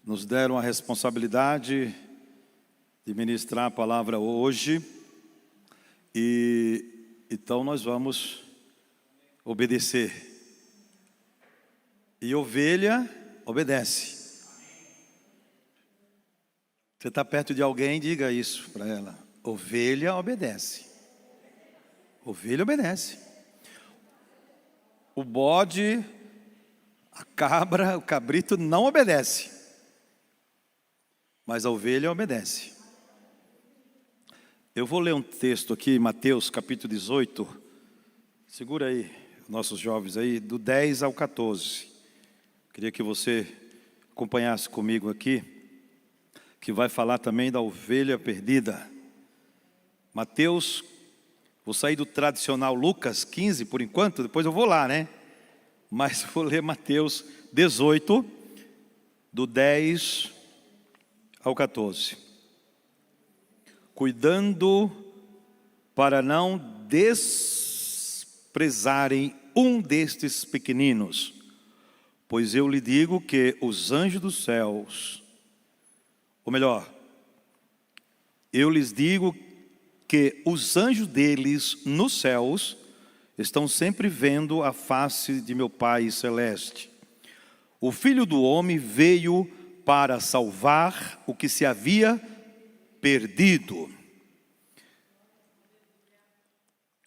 nos deram a responsabilidade de ministrar a palavra hoje, e então nós vamos obedecer. E ovelha obedece. Você está perto de alguém, diga isso para ela: ovelha obedece. Ovelha obedece. O bode, a cabra, o cabrito não obedece, mas a ovelha obedece. Eu vou ler um texto aqui, Mateus capítulo 18. Segura aí, nossos jovens aí, do 10 ao 14. Queria que você acompanhasse comigo aqui, que vai falar também da ovelha perdida. Mateus, vou sair do tradicional Lucas 15 por enquanto, depois eu vou lá, né? Mas vou ler Mateus 18, do 10 ao 14. Cuidando para não desprezarem um destes pequeninos, pois eu lhe digo que os anjos dos céus, ou melhor, eu lhes digo que os anjos deles nos céus estão sempre vendo a face de meu Pai celeste. O Filho do Homem veio para salvar o que se havia perdido.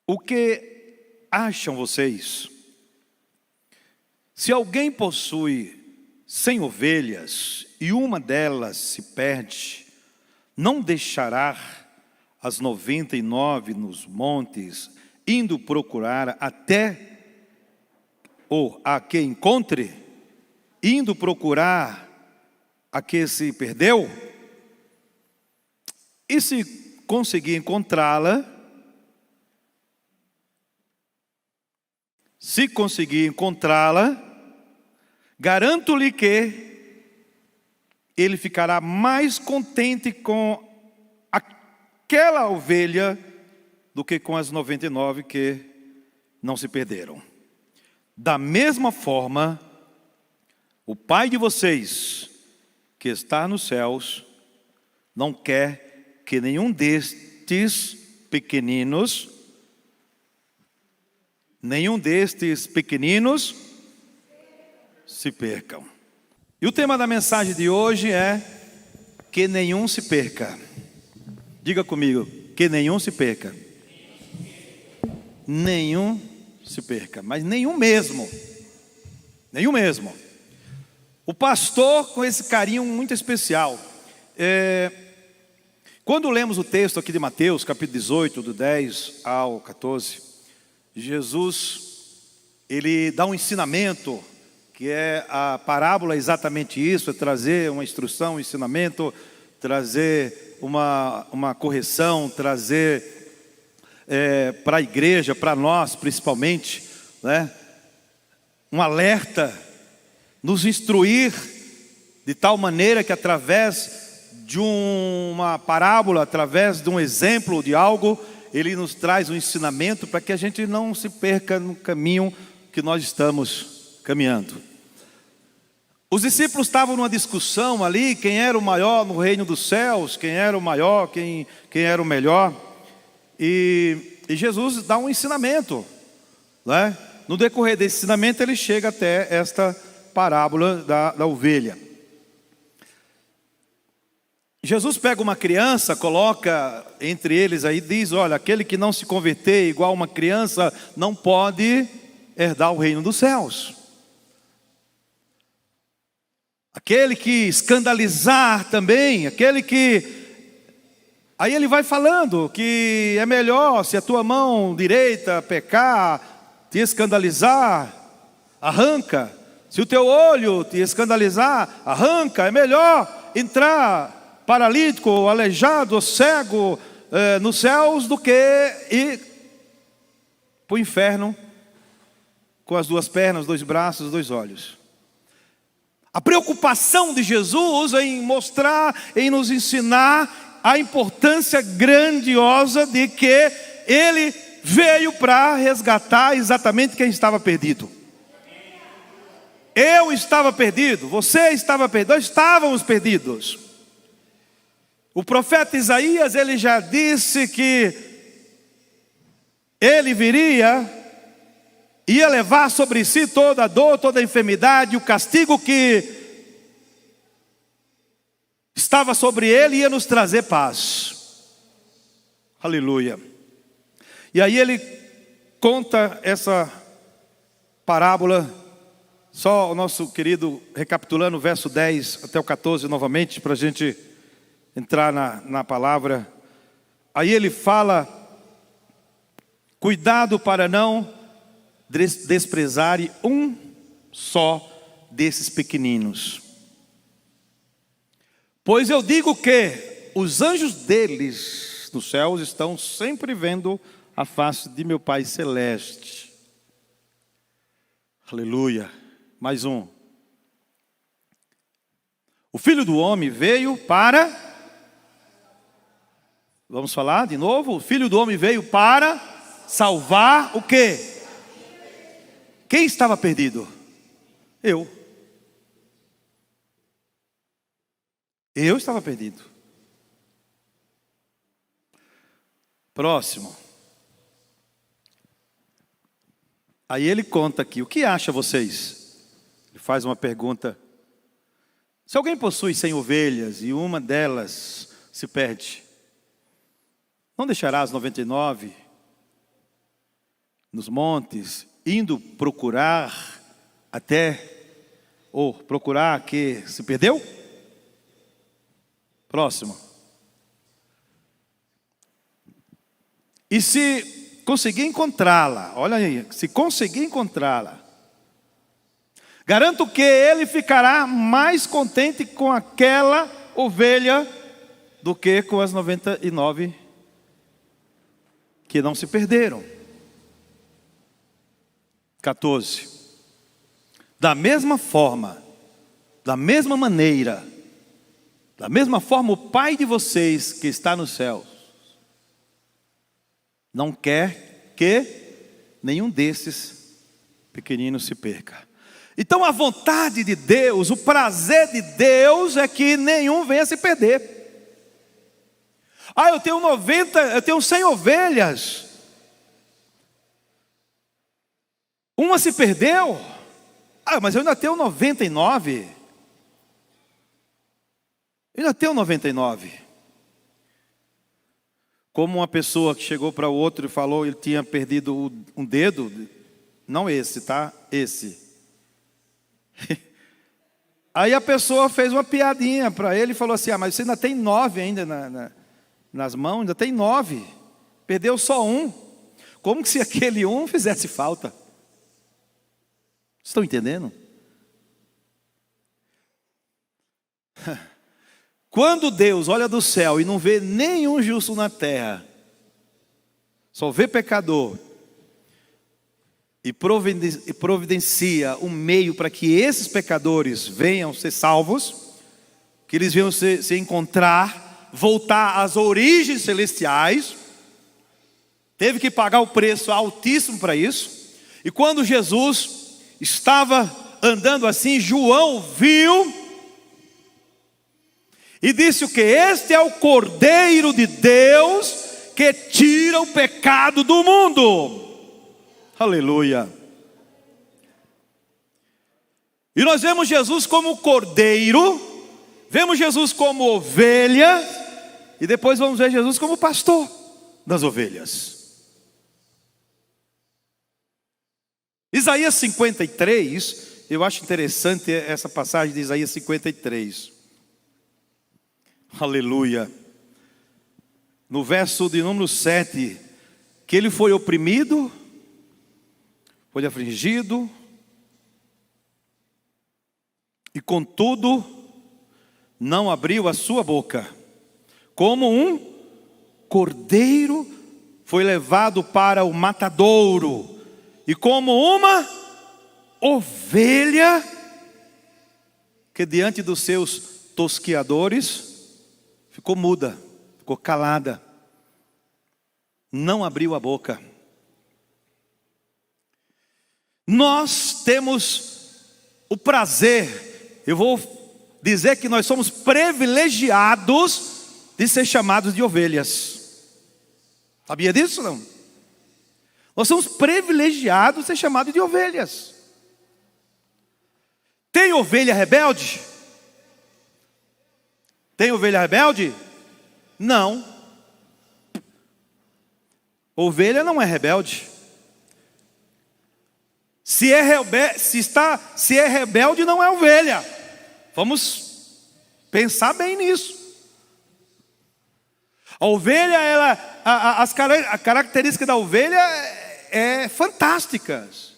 O que acham vocês? Se alguém possui 100 ovelhas e uma delas se perde, não deixará as 99 nos montes, indo procurar até ou a que encontre, indo procurar a que se perdeu? E se conseguir encontrá-la, garanto-lhe que ele ficará mais contente com aquela ovelha do que com as 99 que não se perderam. Da mesma forma, o Pai de vocês, que está nos céus, não quer que nenhum destes pequeninos se percam. E o tema da mensagem de hoje é que nenhum se perca. Diga comigo, que nenhum se perca. Nenhum se perca, mas nenhum mesmo. Nenhum mesmo. O pastor, com esse carinho muito especial, quando lemos o texto aqui de Mateus, capítulo 18, do 10 ao 14, Jesus, ele dá um ensinamento, que é a parábola, é exatamente isso, é trazer uma instrução, um ensinamento, trazer uma correção, trazer para a igreja, para nós principalmente, né, um alerta, nos instruir de tal maneira que através de uma parábola, através de um exemplo de algo, ele nos traz um ensinamento para que a gente não se perca no caminho que nós estamos caminhando. Os discípulos estavam numa discussão ali, quem era o maior no reino dos céus, quem era o maior, quem era o melhor. E Jesus dá um ensinamento, né? No decorrer desse ensinamento ele chega até esta parábola da ovelha. Jesus pega uma criança, coloca entre eles aí, diz: olha, aquele que não se converter igual uma criança não pode herdar o reino dos céus. Aquele que escandalizar também, aquele que... Aí ele vai falando que é melhor, se a tua mão direita pecar, te escandalizar, arranca. Se o teu olho te escandalizar, arranca. É melhor entrar paralítico, ou aleijado, ou cego nos céus, do que ir para o inferno com as duas pernas, dois braços, dois olhos. A preocupação de Jesus em mostrar, em nos ensinar a importância grandiosa de que Ele veio para resgatar exatamente quem estava perdido. Eu estava perdido, você estava perdido, nós estávamos perdidos. O profeta Isaías, ele já disse que ele viria, ia levar sobre si toda a dor, toda a enfermidade, o castigo que estava sobre ele ia nos trazer paz. Aleluia. E aí ele conta essa parábola, só o nosso querido, recapitulando o verso 10 até o 14 novamente, para a gente entrar na palavra. Aí ele fala: cuidado para não desprezarem um só desses pequeninos. Pois eu digo que os anjos deles nos céus estão sempre vendo a face de meu Pai Celeste. Aleluia. Mais um. O Filho do Homem veio para... Vamos falar de novo? O Filho do Homem veio para salvar o quê? Quem estava perdido? Eu. Eu estava perdido. Próximo. Aí ele conta aqui: o que acha vocês? Ele faz uma pergunta. Se alguém possui 100 ovelhas e uma delas se perde, não deixará as 99 nos montes, indo procurar procurar a que se perdeu? Próximo. E se conseguir encontrá-la, olha aí, se conseguir encontrá-la, garanto que ele ficará mais contente com aquela ovelha do que com as 99 que não se perderam. 14. Da mesma forma, da mesma maneira, da mesma forma, o Pai de vocês que está nos céus não quer que nenhum desses pequeninos se perca. Então a vontade de Deus, o prazer de Deus é que nenhum venha se perder. Eu tenho 100 ovelhas. Uma se perdeu. Mas eu ainda tenho 99. Eu ainda tenho 99. Como uma pessoa que chegou para o outro e falou, ele tinha perdido um dedo. Não esse, tá? Esse. Aí a pessoa fez uma piadinha para ele e falou assim: mas você ainda tem 9 ainda nas mãos, ainda tem 9. Perdeu só um. Como que se aquele um fizesse falta? Estão entendendo? Quando Deus olha do céu e não vê nenhum justo na terra, só vê pecador, e providencia um meio para que esses pecadores venham ser salvos, que eles venham se encontrar, voltar às origens celestiais, teve que pagar o preço altíssimo para isso. E quando Jesus estava andando assim, João viu e disse o que? Este é o Cordeiro de Deus que tira o pecado do mundo. Aleluia. E nós vemos Jesus como cordeiro, vemos Jesus como ovelha, e depois vamos ver Jesus como pastor das ovelhas. Isaías 53, eu acho interessante essa passagem de Isaías 53. Aleluia. No verso de número 7, que ele foi oprimido, foi afligido, e contudo não abriu a sua boca. Como um cordeiro foi levado para o matadouro, e como uma ovelha que diante dos seus tosquiadores ficou muda, ficou calada, não abriu a boca. Nós temos o prazer, eu vou dizer que nós somos privilegiados de ser chamados de ovelhas. Sabia disso não? Nós somos privilegiados de ser chamados de ovelhas. Tem ovelha rebelde? Tem ovelha rebelde? Não. Ovelha não é rebelde. Se é rebelde, não é ovelha. Vamos pensar bem nisso. A ovelha, as características da ovelha é fantásticas.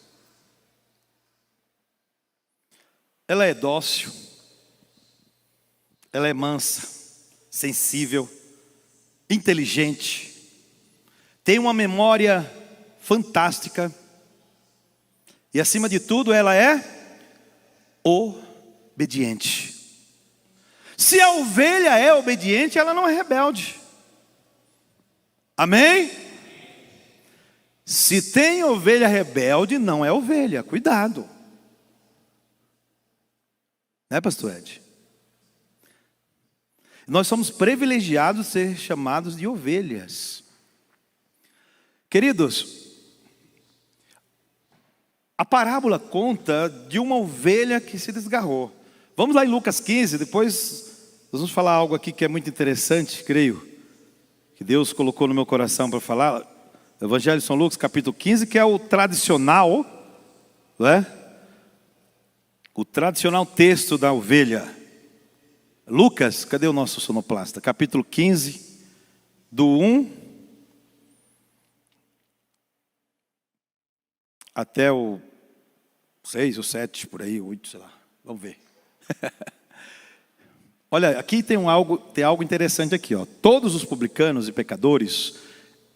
Ela é dócil, ela é mansa, sensível, inteligente, tem uma memória fantástica e, acima de tudo, ela é obediente. Se a ovelha é obediente, ela não é rebelde. Amém? Se tem ovelha rebelde, não é ovelha. Cuidado. Né, pastor Ed? Nós somos privilegiados de ser chamados de ovelhas. Queridos, a parábola conta de uma ovelha que se desgarrou. Vamos lá em Lucas 15, depois nós vamos falar algo aqui que é muito interessante, creio, que Deus colocou no meu coração para falar. Evangelho de São Lucas, capítulo 15, que é o tradicional, não é? O tradicional texto da ovelha. Lucas, cadê o nosso sonoplasta? Capítulo 15, do 1 até o 6 ou 7, por aí, 8, sei lá. Vamos ver. Olha, aqui tem algo interessante aqui, ó. Todos os publicanos e pecadores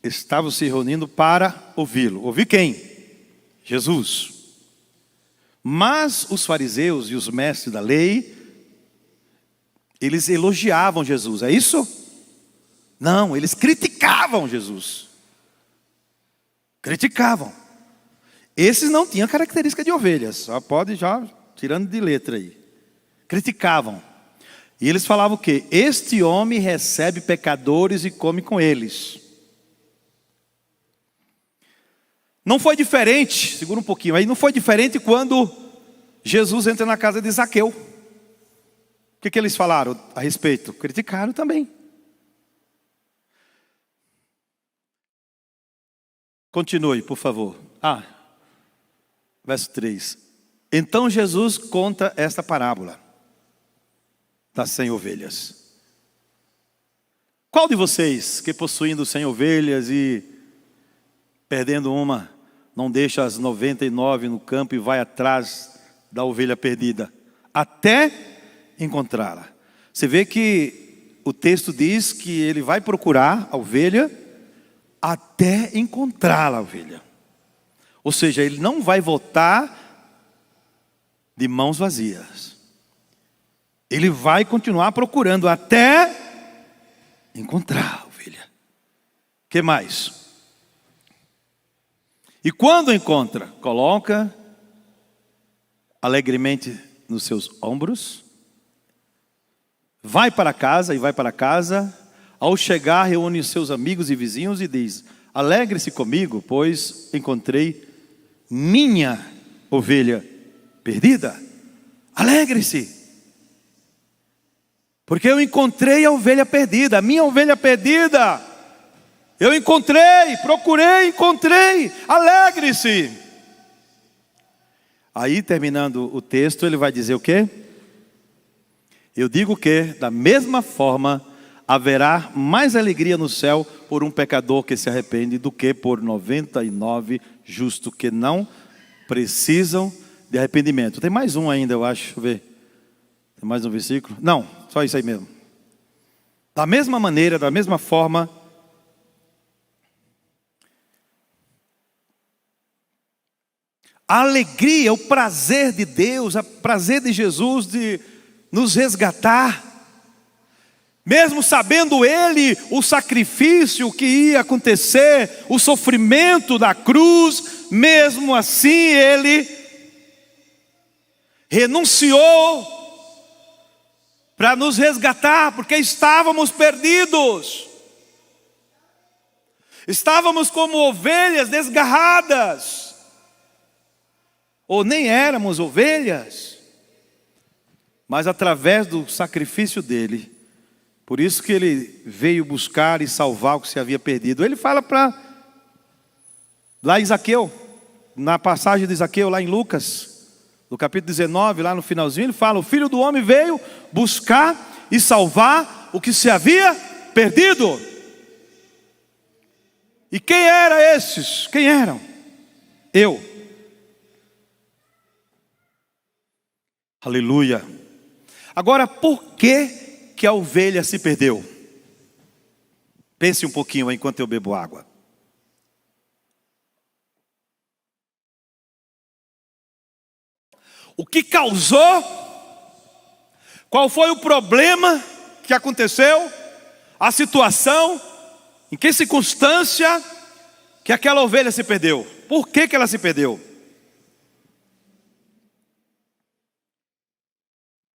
estavam se reunindo para ouvi-lo. Ouvir quem? Jesus. Mas os fariseus e os mestres da lei, eles elogiavam Jesus, é isso? Não, eles criticavam Jesus. Criticavam. Esses não tinham característica de ovelhas, só pode já tirando de letra aí. Criticavam. E eles falavam o quê? Este homem recebe pecadores e come com eles. Não foi diferente, segura um pouquinho aí, não foi diferente quando Jesus entra na casa de Zaqueu. O que eles falaram a respeito? Criticaram também. Continue, por favor. Verso 3. Então Jesus conta esta parábola das 100 ovelhas. Qual de vocês que possuindo 100 ovelhas e perdendo uma, não deixa as 99 no campo e vai atrás da ovelha perdida, até encontrá-la? Você vê que o texto diz que ele vai procurar a ovelha até encontrá-la, a ovelha. Ou seja, ele não vai voltar de mãos vazias. Ele vai continuar procurando até encontrar a ovelha. O que mais? E quando encontra, coloca alegremente nos seus ombros, vai para casa. Ao chegar, reúne os seus amigos e vizinhos e diz: alegre-se comigo, pois encontrei minha ovelha perdida. Alegre-se, porque eu encontrei a ovelha perdida, a minha ovelha perdida. Eu encontrei, procurei, encontrei. Alegre-se. Aí, terminando o texto, ele vai dizer o quê? Eu digo que, da mesma forma, haverá mais alegria no céu por um pecador que se arrepende do que por 99 justos que não precisam de arrependimento. Tem mais um ainda, eu acho. Deixa eu ver. Tem mais um versículo? Não, só isso aí mesmo. Da mesma maneira, da mesma forma, a alegria, o prazer de Deus, o prazer de Jesus de nos resgatar, mesmo sabendo Ele o sacrifício que ia acontecer, o sofrimento da cruz, mesmo assim Ele renunciou para nos resgatar, porque estávamos perdidos. Estávamos como ovelhas desgarradas, ou nem éramos ovelhas, mas através do sacrifício dele, por isso que ele veio buscar e salvar o que se havia perdido. Ele fala lá em Zaqueu, na passagem de Zaqueu, lá em Lucas, no capítulo 19, lá no finalzinho, ele fala: o Filho do Homem veio buscar e salvar o que se havia perdido. E quem eram esses? Quem eram? Eu. Aleluia. Agora, por que a ovelha se perdeu? Pense um pouquinho aí enquanto eu bebo água. O que causou? Qual foi o problema que aconteceu? A situação? Em que circunstância que aquela ovelha se perdeu? Por que ela se perdeu?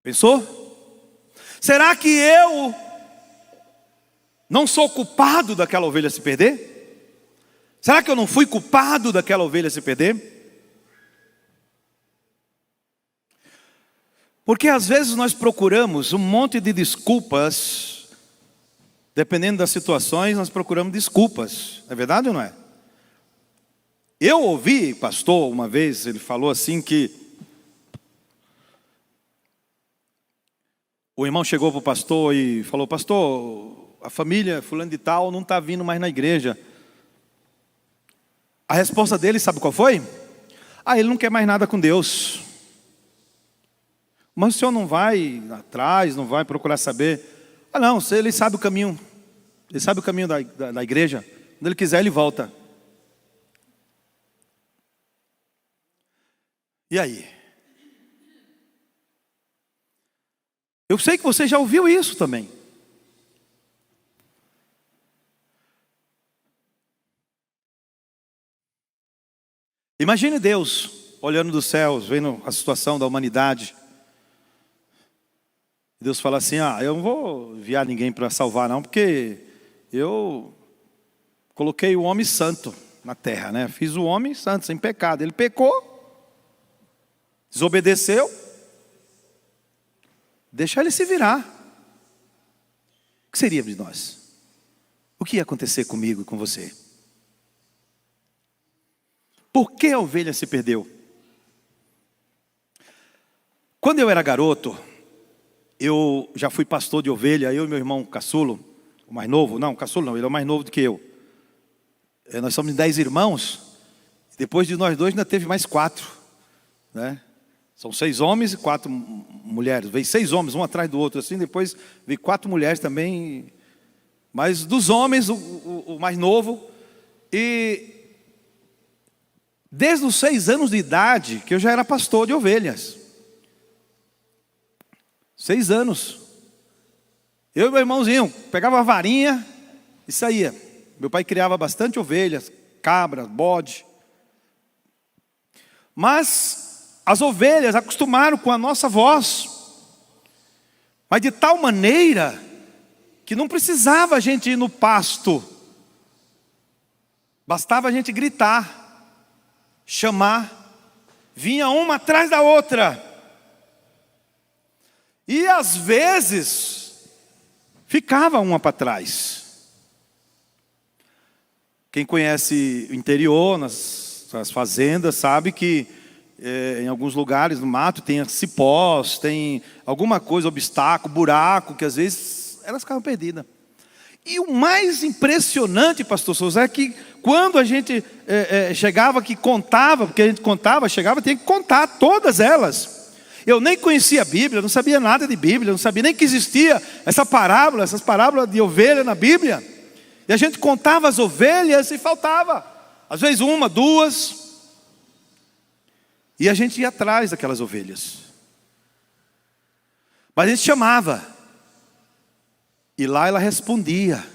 Pensou? Será que eu não sou culpado daquela ovelha se perder? Será que eu não fui culpado daquela ovelha se perder? Porque às vezes nós procuramos um monte de desculpas, dependendo das situações, nós procuramos desculpas. É verdade ou não é? Eu ouvi pastor uma vez, ele falou assim que o irmão chegou para o pastor e falou: pastor, a família fulano de tal não está vindo mais na igreja. A resposta dele, sabe qual foi? Ele não quer mais nada com Deus. Mas o senhor não vai atrás, não vai procurar saber? Não, ele sabe o caminho. Ele sabe o caminho da igreja. Quando ele quiser, ele volta. E aí? Eu sei que você já ouviu isso também. Imagine Deus olhando dos céus, vendo a situação da humanidade. Deus fala assim: eu não vou enviar ninguém para salvar não, porque eu coloquei o homem santo na terra, né? Fiz o homem santo, sem pecado. Ele pecou, desobedeceu, deixa ele se virar. O que seria de nós? O que ia acontecer comigo e com você? Por que a ovelha se perdeu? Quando eu era garoto, eu já fui pastor de ovelha, eu e meu irmão caçulo, o mais novo. Não, caçulo não, ele é o mais novo do que eu. Nós somos 10 irmãos. Depois de nós dois ainda teve mais 4, né? São 6 homens e 4 mulheres. Veio 6 homens, um atrás do outro assim. Depois veio 4 mulheres também. Mas dos homens, o mais novo. E desde os 6 anos de idade que eu já era pastor de ovelhas. 6 anos. Eu e meu irmãozinho pegava a varinha e saía. Meu pai criava bastante ovelhas, cabras, bode. Mas as ovelhas acostumaram com a nossa voz. Mas de tal maneira que não precisava a gente ir no pasto. Bastava a gente gritar, chamar. Vinha uma atrás da outra. E às vezes ficava uma para trás. Quem conhece o interior, nas fazendas, sabe que em alguns lugares no mato tem cipós, tem alguma coisa, obstáculo, buraco, que às vezes elas ficavam perdidas. E o mais impressionante, pastor Souza, é que quando a gente chegava, que contava, porque a gente contava, chegava, tinha que contar todas elas. Eu nem conhecia a Bíblia, não sabia nada de Bíblia, não sabia nem que existia essas parábolas de ovelha na Bíblia. E a gente contava as ovelhas e faltava. Às vezes 1, 2. E a gente ia atrás daquelas ovelhas. Mas a gente chamava. E lá ela respondia.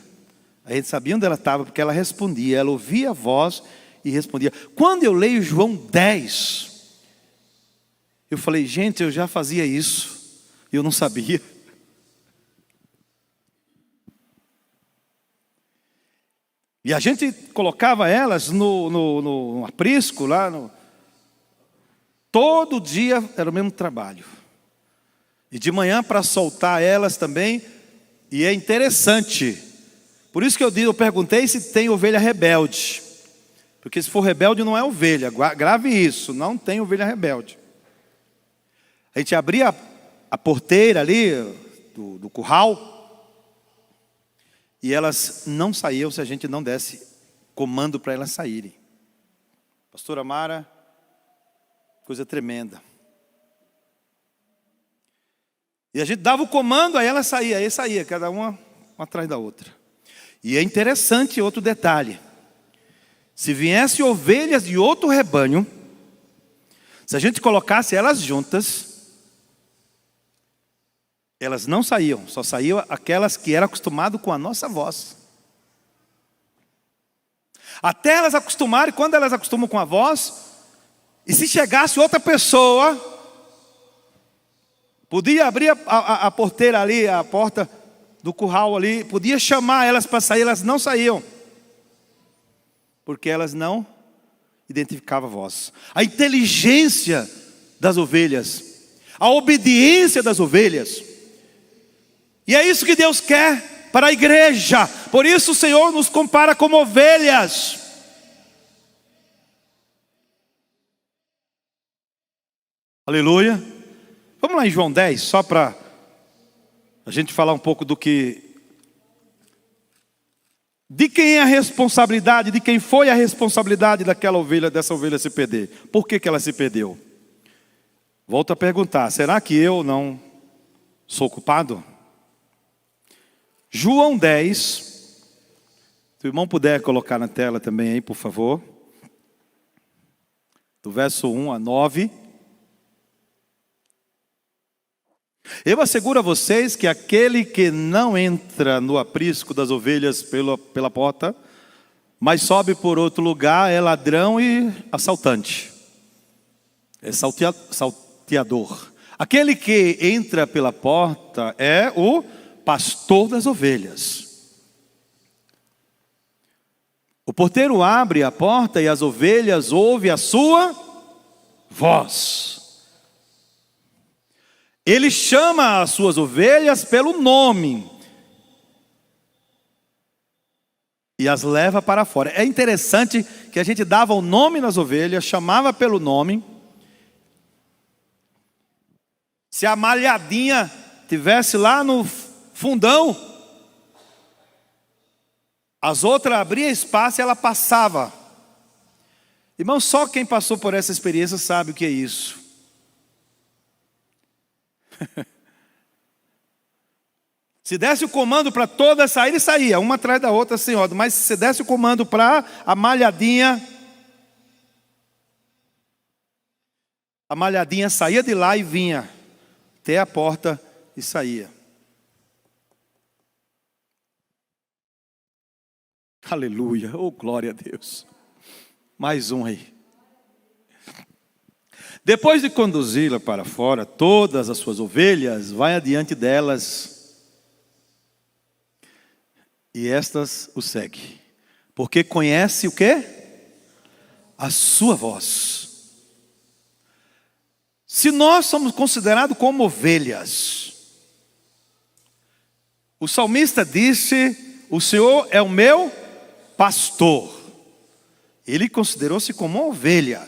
A gente sabia onde ela estava, porque ela respondia. Ela ouvia a voz e respondia. Quando eu leio João 10... Eu falei, gente, eu já fazia isso, e eu não sabia. E a gente colocava elas no aprisco, todo dia era o mesmo trabalho. E de manhã para soltar elas também, e é interessante. Por isso que eu perguntei se tem ovelha rebelde. Porque se for rebelde não é ovelha, grave isso, não tem ovelha rebelde. A gente abria a porteira ali do curral, e elas não saíam se a gente não desse comando para elas saírem. Pastora Mara, coisa tremenda. E a gente dava o comando, aí ela saía, cada uma atrás da outra. E é interessante outro detalhe. Se viessem ovelhas de outro rebanho, se a gente colocasse elas juntas, elas não saíam, só saíam aquelas que eram acostumadas com a nossa voz. Até elas acostumarem, quando elas acostumam com a voz, e se chegasse outra pessoa, podia abrir a porteira ali, a porta do curral ali, podia chamar elas para sair, elas não saíam. Porque elas não identificavam a voz. A inteligência das ovelhas, a obediência das ovelhas. E é isso que Deus quer para a igreja. Por isso o Senhor nos compara como ovelhas. Aleluia. Vamos lá em João 10, só para a gente falar um pouco de quem é a responsabilidade, de quem foi a responsabilidade daquela ovelha, dessa ovelha se perder. Por que ela se perdeu? Volto a perguntar, será que eu não sou culpado? João 10, se o irmão puder colocar na tela também aí, por favor. Do verso 1 a 9. Eu asseguro a vocês que aquele que não entra no aprisco das ovelhas pela porta, mas sobe por outro lugar, é ladrão e assaltante. É salteador. Aquele que entra pela porta é o pastor das ovelhas. O porteiro abre a porta e as ovelhas ouvem a sua voz. Ele chama as suas ovelhas pelo nome e as leva para fora. É interessante que a gente dava o nome nas ovelhas, chamava pelo nome. Se a malhadinha tivesse lá no fundão, as outras abriam espaço e ela passava. Irmão, só quem passou por essa experiência sabe o que é isso. Se desse o comando para todas saírem, saía, uma atrás da outra sem ordem. Mas se desse o comando para a malhadinha saía de lá e vinha até a porta e saía. Aleluia, oh glória a Deus. Mais um aí. Depois de conduzi-la para fora, todas as suas ovelhas, vai adiante delas, e estas o seguem, porque conhece o quê? A sua voz. Se nós somos considerados como ovelhas, o salmista disse, o Senhor é o meu pastor. Ele considerou-se como uma ovelha.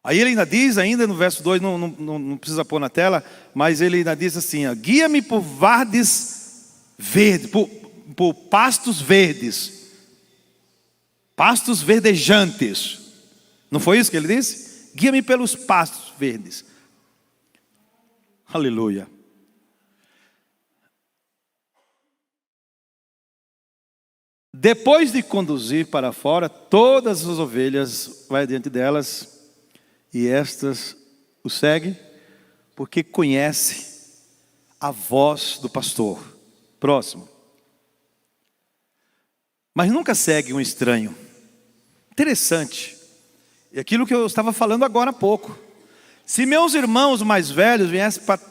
Aí ele ainda diz, ainda no verso 2, não precisa pôr na tela, mas ele ainda diz assim, guia-me por verdes verdes, por pastos verdes, pastos verdejantes. Não foi isso que ele disse? Guia-me pelos pastos verdes. Aleluia. Depois de conduzir para fora, todas as ovelhas, vai diante delas, e estas o seguem, porque conhece a voz do pastor. Próximo. Mas nunca segue um estranho. Interessante. E aquilo que eu estava falando agora há pouco. Se meus irmãos mais velhos viessem para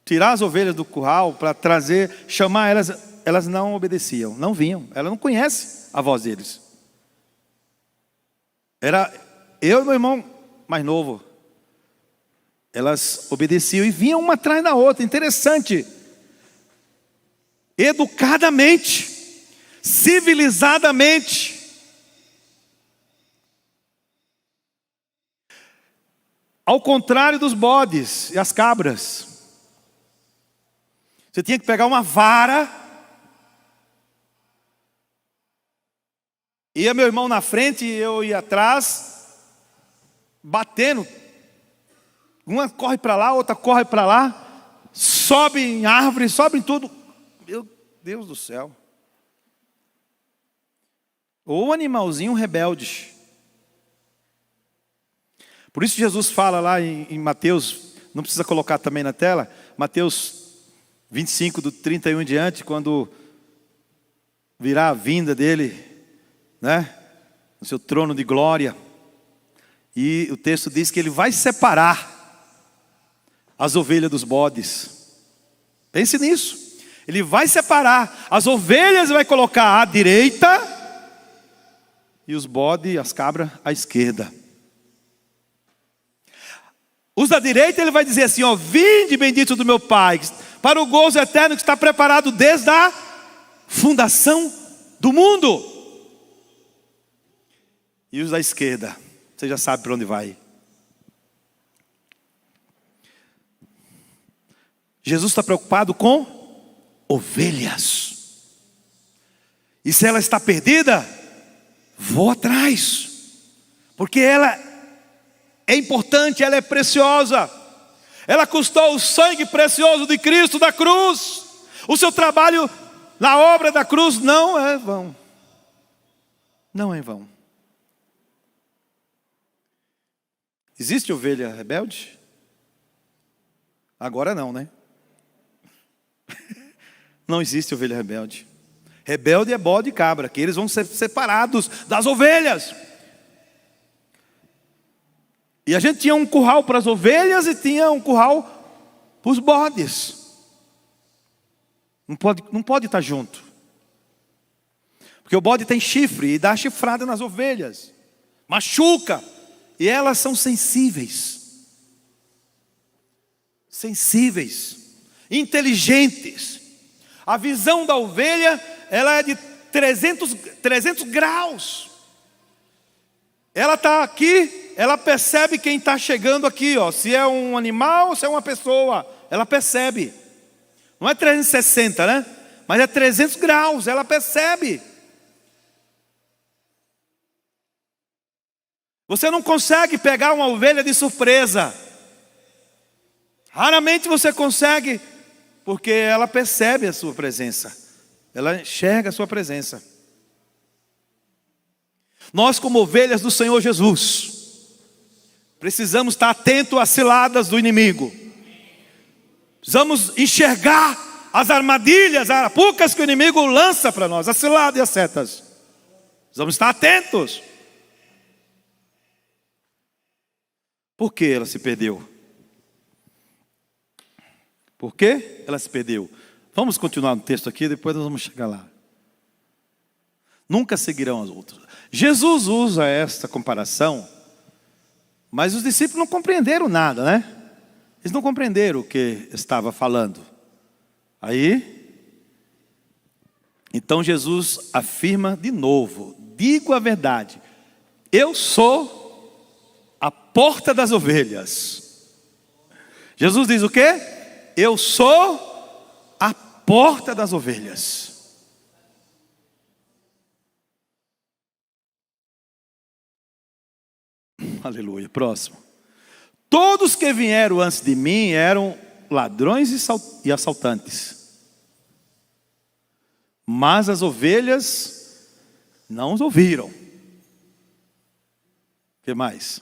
tirar as ovelhas do curral, para trazer, chamar elas, elas não obedeciam, não vinham. Ela não conhece a voz deles. Era eu e meu irmão mais novo. Elas obedeciam e vinham uma atrás da outra. Interessante. Educadamente, civilizadamente. Ao contrário dos bodes e as cabras. Você tinha que pegar uma vara. Ia meu irmão na frente e eu ia atrás, batendo. Uma corre para lá, outra corre para lá. Sobe em árvore, sobe em tudo. Meu Deus do céu. Ou um animalzinho rebelde. Por isso Jesus fala lá em Mateus, não precisa colocar também na tela, Mateus 25, do 31 em diante, quando virá a vinda dele, né, no seu trono de glória. E o texto diz que ele vai separar as ovelhas dos bodes. Pense nisso. Ele vai separar. As ovelhas vai colocar à direita e os bodes, as cabras, à esquerda. Os da direita ele vai dizer assim, ó, vinde bendito do meu Pai, para o gozo eterno que está preparado desde a fundação do mundo. E os da esquerda, você já sabe para onde vai. Jesus está preocupado com ovelhas. E se ela está perdida, vou atrás. Porque ela é importante, ela é preciosa. Ela custou o sangue precioso de Cristo da cruz. O seu trabalho na obra da cruz não é vão. Não é vão. Existe ovelha rebelde? Agora não, né? Não existe ovelha rebelde. Rebelde é bode e cabra, que eles vão ser separados das ovelhas. E a gente tinha um curral para as ovelhas e tinha um curral para os bodes. Não pode estar junto. Porque o bode tem chifre e dá chifrada nas ovelhas. Machuca. E elas são sensíveis. Sensíveis. Inteligentes. A visão da ovelha, ela é de 300 graus. Ela está aqui, ela percebe quem está chegando aqui, ó. Se é um animal ou se é uma pessoa. Ela percebe. Não é 360, né? Mas é 300 graus, ela percebe. Você não consegue pegar uma ovelha de surpresa. Raramente você consegue, porque ela percebe a sua presença. Ela enxerga a sua presença. Nós, como ovelhas do Senhor Jesus, precisamos estar atentos às ciladas do inimigo. Precisamos enxergar as armadilhas, as arapucas que o inimigo lança para nós, as ciladas e as setas. Precisamos estar atentos. Por que ela se perdeu? Por que ela se perdeu? Vamos continuar no texto aqui, depois nós vamos chegar lá. Nunca seguirão as outras. Jesus usa esta comparação, mas os discípulos não compreenderam nada, né? Eles não compreenderam o que estava falando. Então Jesus afirma de novo, digo a verdade, eu sou a porta das ovelhas. Jesus diz o quê? Eu sou a porta das ovelhas. Aleluia, próximo. Todos que vieram antes de mim eram ladrões e assaltantes. Mas as ovelhas não os ouviram. O que mais?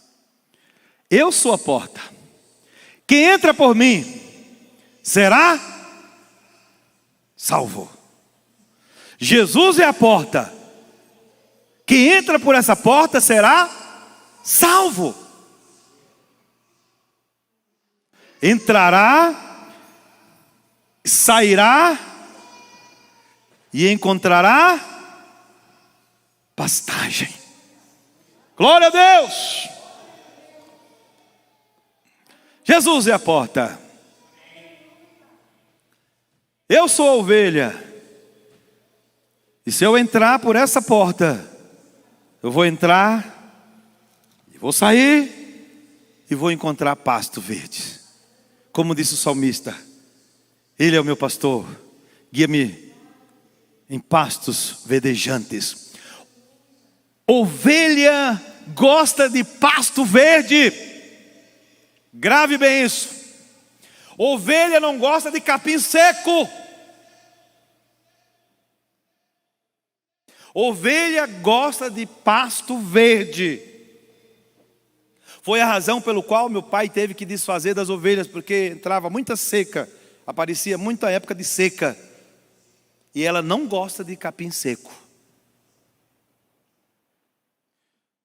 Eu sou a porta. Quem entra por mim será salvo. Jesus é a porta. Quem entra por essa porta será salvo. Entrará, sairá e encontrará pastagem. Glória a Deus. Jesus é a porta. Eu sou a ovelha. E se eu entrar por essa porta, eu vou entrar, e vou sair, e vou encontrar pasto verde. Como disse o salmista, Ele é o meu pastor, guia-me em pastos verdejantes. Ovelha gosta de pasto verde. Grave bem isso. Ovelha não gosta de capim seco. Ovelha gosta de pasto verde. Foi a razão pelo qual meu pai teve que desfazer das ovelhas, porque entrava muita seca, aparecia muita época de seca, e ela não gosta de capim seco.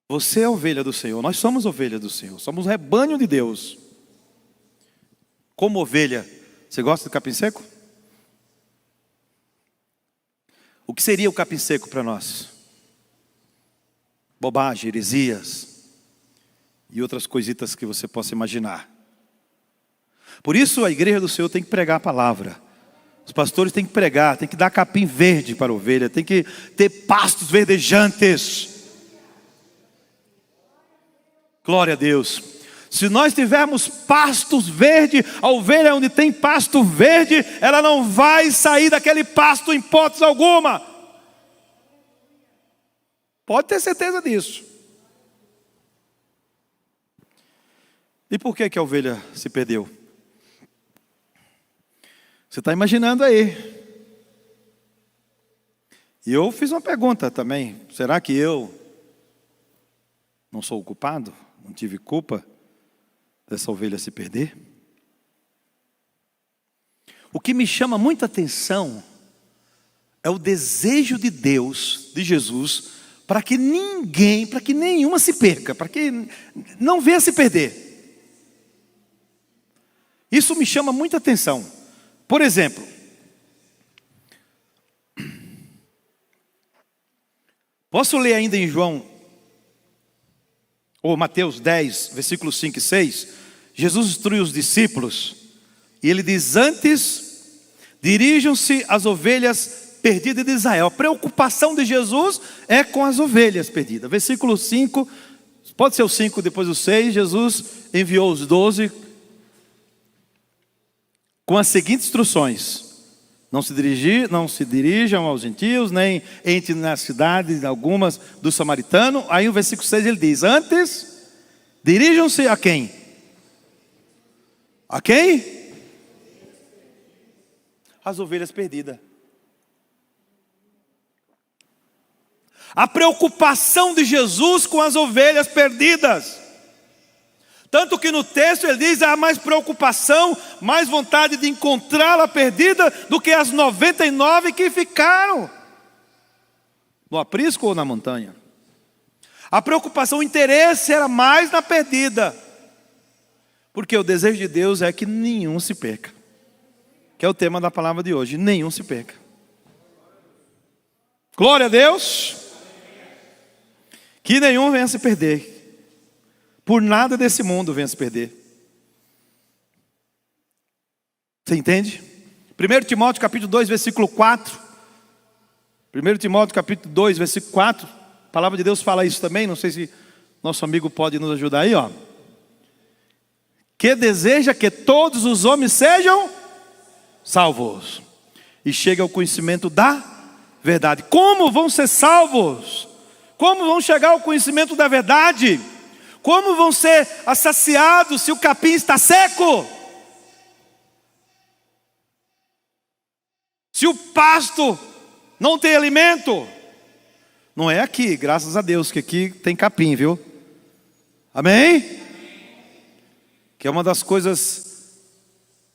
Você é ovelha do Senhor, nós somos ovelha do Senhor, somos rebanho de Deus. Como ovelha, você gosta de capim seco? O que seria o capim seco para nós? Bobagem, heresias e outras coisitas que você possa imaginar. Por isso a igreja do Senhor tem que pregar a palavra. Os pastores têm que pregar, tem que dar capim verde para a ovelha, tem que ter pastos verdejantes. Glória a Deus. Se nós tivermos pastos verdes, a ovelha onde tem pasto verde, ela não vai sair daquele pasto em hipótese alguma. Pode ter certeza disso. E por que a ovelha se perdeu? Você está imaginando aí. E eu fiz uma pergunta também. Será que eu não sou o culpado? Não tive culpa dessa ovelha se perder? O que me chama muita atenção é o desejo de Deus, de Jesus, para que ninguém, para que nenhuma se perca, para que não venha se perder. Isso me chama muita atenção. Por exemplo, posso ler ainda em Mateus 10, versículos 5 e 6, Jesus instrui os discípulos, e ele diz: antes, dirijam-se às ovelhas perdidas de Israel. A preocupação de Jesus é com as ovelhas perdidas. Versículo 5, pode ser o 5 depois o 6, Jesus enviou os 12, com as seguintes instruções: não se dirijam aos gentios, nem entre nas cidades algumas do samaritano. Aí o versículo 6 ele diz: antes, dirijam-se a quem? A quem? As ovelhas perdidas. A preocupação de Jesus com as ovelhas perdidas. Tanto que no texto ele diz: há mais preocupação, mais vontade de encontrá-la perdida do que as 99 que ficaram no aprisco ou na montanha. A preocupação, o interesse era mais na perdida, porque o desejo de Deus é que nenhum se perca, que é o tema da palavra de hoje: nenhum se perca. Glória a Deus. Que nenhum venha se perder. Por nada desse mundo venha se perder. Você entende? 1 Timóteo capítulo 2, versículo 4. 1 Timóteo capítulo 2, versículo 4. A palavra de Deus fala isso também. Não sei se nosso amigo pode nos ajudar aí, ó. Que deseja que todos os homens sejam salvos e cheguem ao conhecimento da verdade. Como vão ser salvos? Como vão chegar ao conhecimento da verdade? Como vão ser saciados se o capim está seco? Se o pasto não tem alimento? Não é aqui, graças a Deus, que aqui tem capim, viu? Amém? Que é uma das coisas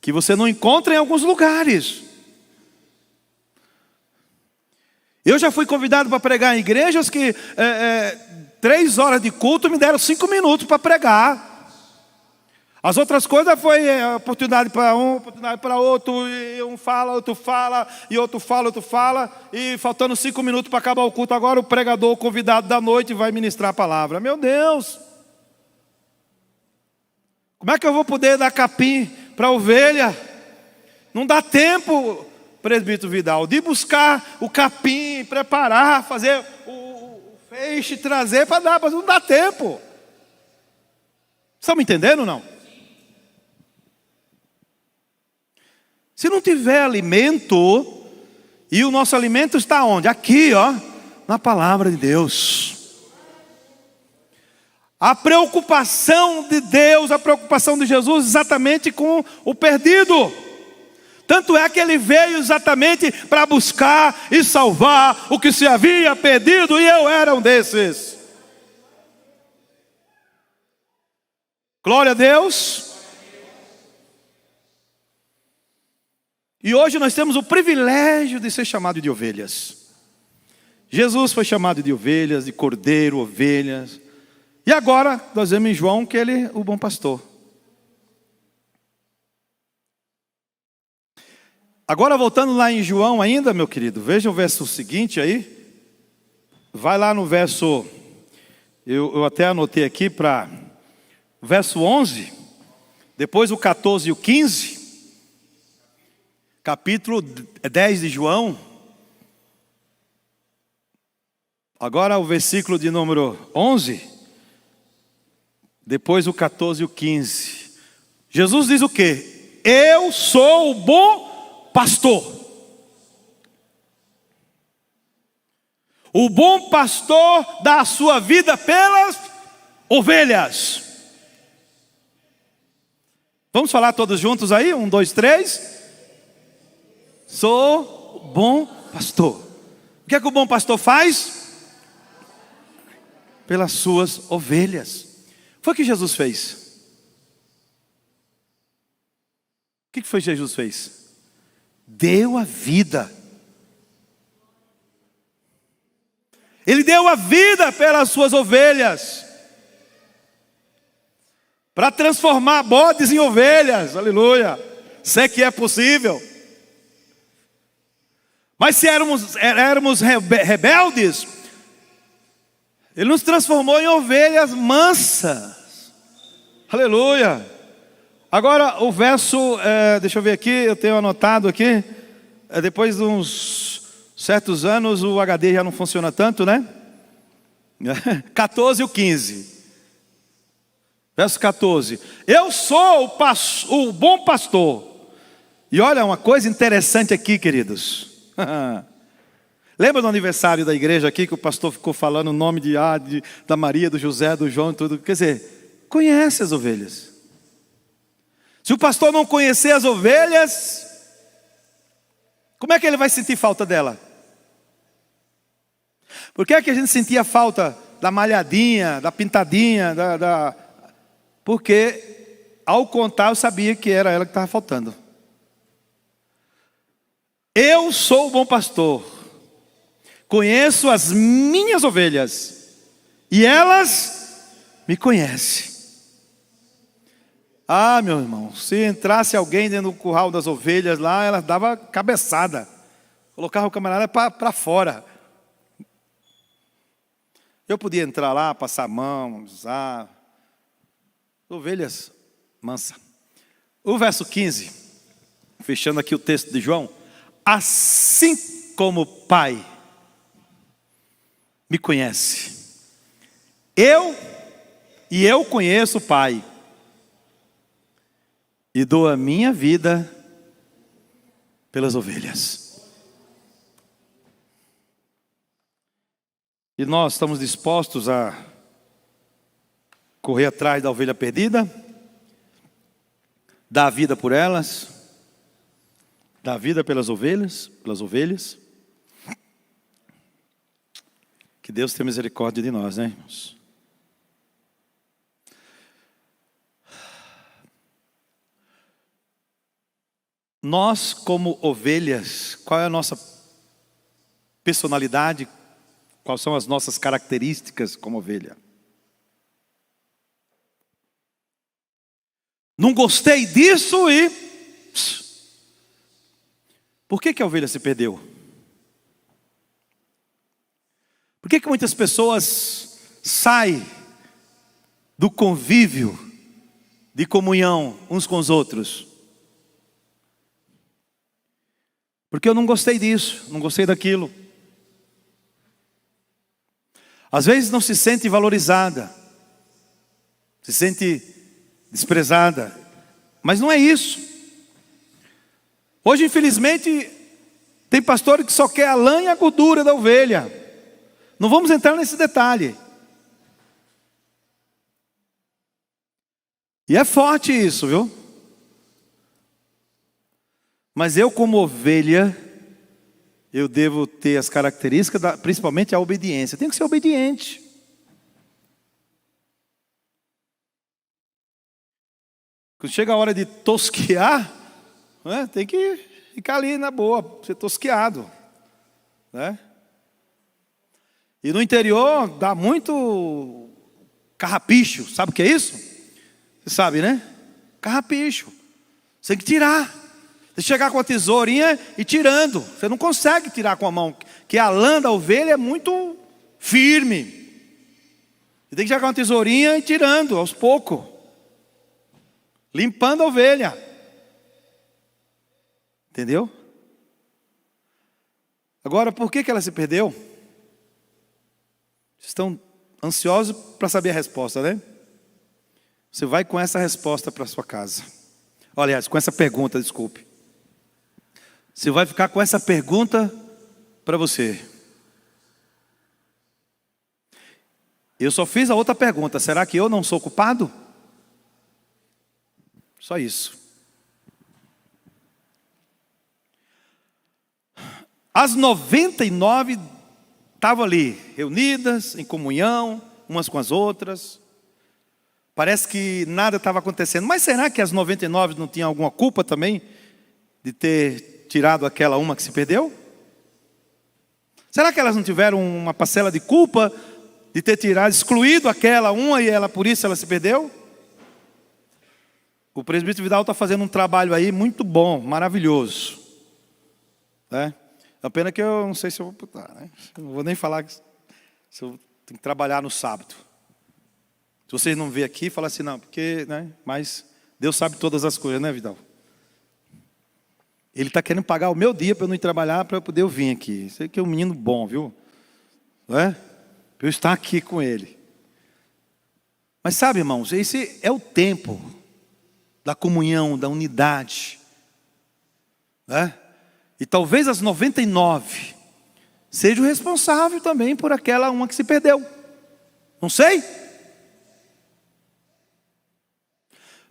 que você não encontra em alguns lugares. Eu já fui convidado para pregar em igrejas que 3 horas de culto, me deram 5 minutos para pregar. As outras coisas foi oportunidade para um, oportunidade para outro, e um fala, outro fala, e outro fala, outro fala, e faltando 5 minutos para acabar o culto, agora o pregador, o convidado da noite vai ministrar a palavra. Meu Deus! Como é que eu vou poder dar capim para a ovelha? Não dá tempo, presbítero Vidal, de buscar o capim, preparar, fazer o feixe, trazer para dar, mas não dá tempo. Estão me entendendo ou não? Se não tiver alimento, e o nosso alimento está onde? Aqui, ó, na palavra de Deus. A preocupação de Deus, a preocupação de Jesus exatamente com o perdido. Tanto é que ele veio exatamente para buscar e salvar o que se havia perdido, e eu era um desses. Glória a Deus. E hoje nós temos o privilégio de ser chamado de ovelhas. Jesus foi chamado de ovelhas, de cordeiro, ovelhas. E agora nós vemos em João que ele é o bom pastor. Agora voltando lá em João ainda, meu querido, veja o verso seguinte aí. Vai lá no verso, eu até anotei aqui para verso 11, depois o 14 e o 15. Capítulo 10 de João. Agora o versículo de número 11. Depois o 14 e o 15. Jesus diz o quê? Eu sou o bom pastor. O bom pastor dá a sua vida pelas ovelhas. Vamos falar todos juntos aí? 1, 2, 3. Sou o bom pastor. O que é que o bom pastor faz? Pelas suas ovelhas. Foi o que Jesus fez. O que foi que Jesus fez? Deu a vida. Ele deu a vida pelas suas ovelhas. Para transformar bodes em ovelhas. Aleluia. Sei que é possível. Mas se éramos rebeldes, Ele nos transformou em ovelhas mansas. Aleluia. Agora o verso, deixa eu ver aqui, eu tenho anotado aqui. Depois de uns certos anos o HD já não funciona tanto, né? 14 e o 15. Verso 14. Eu sou o bom pastor. E olha uma coisa interessante aqui, queridos. Lembra do aniversário da igreja aqui que o pastor ficou falando o nome da Maria, do José, do João e tudo? Quer dizer, conhece as ovelhas. Se o pastor não conhecer as ovelhas, como é que ele vai sentir falta dela? Por que é que a gente sentia falta da malhadinha, da pintadinha, Porque ao contar eu sabia que era ela que estava faltando. Eu sou o bom pastor, conheço as minhas ovelhas, e elas me conhecem. Ah, meu irmão, se entrasse alguém dentro do curral das ovelhas lá, ela dava cabeçada, colocava o camarada para fora. Eu podia entrar lá, passar a mão, usar. Ovelhas mansa. O verso 15, fechando aqui o texto de João. Assim como o Pai me conhece, eu conheço o Pai, e dou a minha vida pelas ovelhas. E nós estamos dispostos a correr atrás da ovelha perdida, dar a vida por elas, dar a vida pelas ovelhas. Que Deus tenha misericórdia de nós, né, irmãos? Nós como ovelhas, qual é a nossa personalidade? Quais são as nossas características como ovelha? Não gostei disso e... Por que a ovelha se perdeu? Por que muitas pessoas saem do convívio, de comunhão uns com os outros? Porque eu não gostei disso, não gostei daquilo. Às vezes não se sente valorizada, se sente desprezada, mas não é isso. Hoje, infelizmente, tem pastor que só quer a lã e a gordura da ovelha. Não vamos entrar nesse detalhe. E é forte isso, viu? Mas eu, como ovelha, eu devo ter as características, principalmente a obediência. Eu tenho que ser obediente. Quando chega a hora de tosquear, né, tem que ficar ali na boa, ser tosqueado, né? E no interior dá muito carrapicho, sabe o que é isso? Você sabe, né? Carrapicho. Você tem que tirar. Você chegar com a tesourinha e tirando. Você não consegue tirar com a mão, porque a lã da ovelha é muito firme. Você tem que chegar com a tesourinha e tirando aos poucos, limpando a ovelha. Entendeu? Agora, por que ela se perdeu? Vocês estão ansiosos para saber a resposta, né? Você vai com essa resposta para sua casa. Aliás, com essa pergunta, desculpe. Você vai ficar com essa pergunta para você. Eu só fiz a outra pergunta. Será que eu não sou culpado? Só isso. As 99 estavam ali, reunidas, em comunhão, umas com as outras. Parece que nada estava acontecendo. Mas será que as 99 não tinham alguma culpa também de ter tirado aquela uma que se perdeu? Será que elas não tiveram uma parcela de culpa de ter tirado, excluído aquela uma e ela, por isso ela se perdeu? O presbítero Vidal está fazendo um trabalho aí muito bom, maravilhoso, né? A pena que eu não sei se eu vou botar, né? Não vou nem falar que se eu tenho que trabalhar no sábado. Se vocês não vê aqui, fala assim, não, porque, né? Mas Deus sabe todas as coisas, né, Vidal? Ele está querendo pagar o meu dia para eu não ir trabalhar, para eu poder vir aqui. Isso aqui é um menino bom, viu? Não é? Para eu estar aqui com ele. Mas sabe, irmãos, esse é o tempo da comunhão, da unidade, né? E talvez as 99 sejam responsáveis também por aquela uma que se perdeu. Não sei.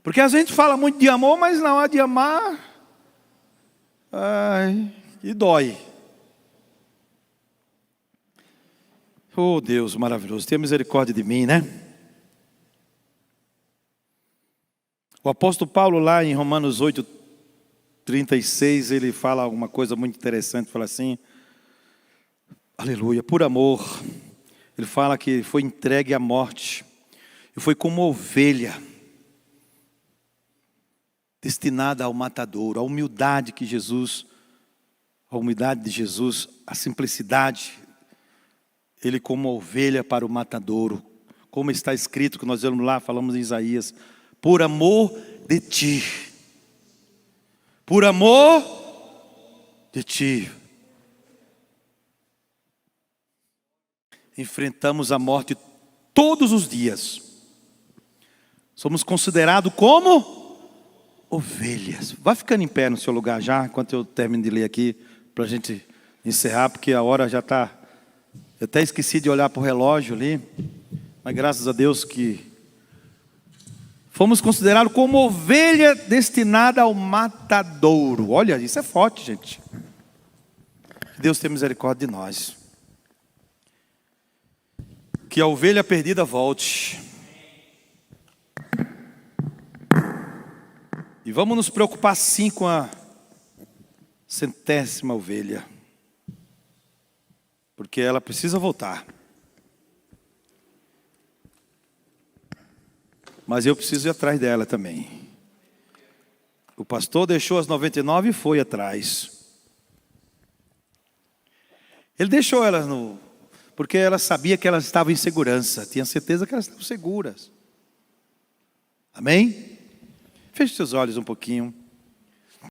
Porque a gente fala muito de amor, mas na hora de amar, ai, e dói. Oh Deus maravilhoso, tenha misericórdia de mim, né? O apóstolo Paulo lá em Romanos 8:36, ele fala alguma coisa muito interessante, fala assim, aleluia, por amor, ele fala que foi entregue à morte, e foi como ovelha, destinada ao matadouro, a humildade que Jesus, a humildade de Jesus, a simplicidade, ele como ovelha para o matadouro, como está escrito, que nós vamos lá, falamos em Isaías, por amor de ti. Por amor de ti. Enfrentamos a morte todos os dias. Somos considerados como ovelhas. Vai ficando em pé no seu lugar já, enquanto eu termino de ler aqui, para a gente encerrar, porque a hora já está... Eu até esqueci de olhar para o relógio ali, mas graças a Deus que fomos considerados como ovelha destinada ao matadouro. Olha, isso é forte, gente. Que Deus tenha misericórdia de nós. Que a ovelha perdida volte. E vamos nos preocupar sim com a 100ª ovelha. porque ela precisa voltar. Mas eu preciso ir atrás dela também. O pastor deixou as 99 e foi atrás. Ele deixou elas porque ela sabia que elas estavam em segurança. Tinha certeza que elas estavam seguras. Amém? Feche seus olhos um pouquinho.